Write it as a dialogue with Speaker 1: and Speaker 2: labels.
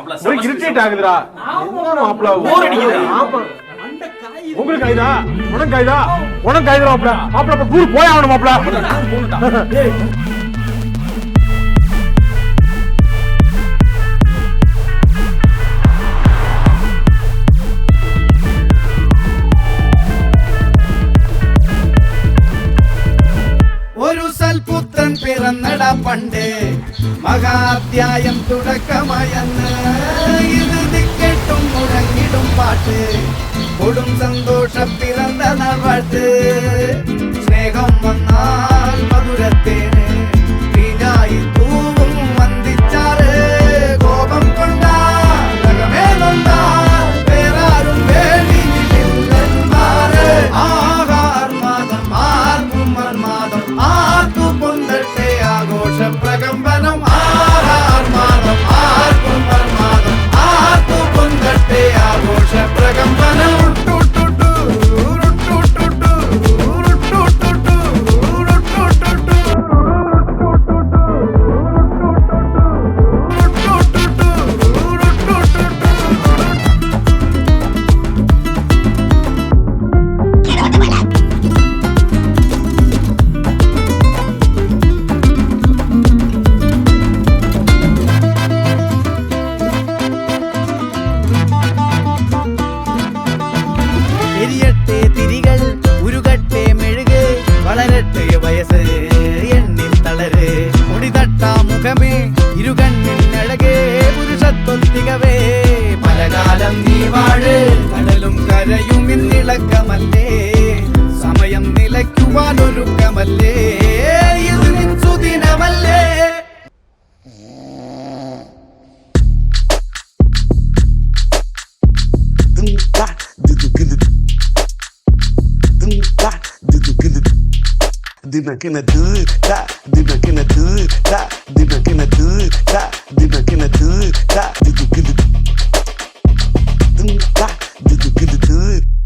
Speaker 1: Irritate ஆகுதுடா. என்ன மாப்ள போர் அடிக்குது. உங்களுக்கு கைதா உனக்கு கைதா உனக்கு கைதா மாப்ள மாப்ள அப்ப டூர் போய் ஆகணும் மாப்ள.
Speaker 2: ഒരു സൽപുത്രൻ പിറന്നട പണ്ട് മഹാധ്യായം തുടക്കമായെന്ന് ഇത് ദിക്കെട്ടും മുഴങ്ങിടും പാട്ട് കൊടും സന്തോഷം പിറന്ന നാൾ വാഴ്ത്ത് സ്നേഹം വന്നാൽ മധുരത്തേന് തീഞ്ഞായി തൂവും വന്ദിച്ചാറ് കോപം കൊണ്ടാൽ നഖമേ നൊന്താൽ വേറാരും വേണ്ടിയില്ലെന്മാര് ആഹാർമാദം ആർക്കും മന്മാദം ആർക്കു പൊന്തട്ടെ ആഘോഷ പ്രകമ്പനം ആഹാർമാദം ആർക്കും മന്മാദം ആർക്കു പൊന്തട്ടെ ആഘോഷ പ്രകമ്പനം എരിയട്ടെ തിരികൾ ഉരുകട്ടെ മെഴുക് വളരട്ടെ വയസ്സ് എണ്ണിൽ തളര് മുടിതട്ട മുഖമേ ഇരുകണ്ണിനഴകേ പുരുഷത്വത്തികവേ പലകാലം നീ വാഴ് കടലും കരയും ഇന്നിളക്കമല്ലേ സമയം നിലയ്ക്കുവാനൊരുക്കമല്ലേ ഇത് നിൻ സുദിനമല്ലേ.
Speaker 3: Dina kena do da, dina kena do da, dina kena do da, dina kena do da,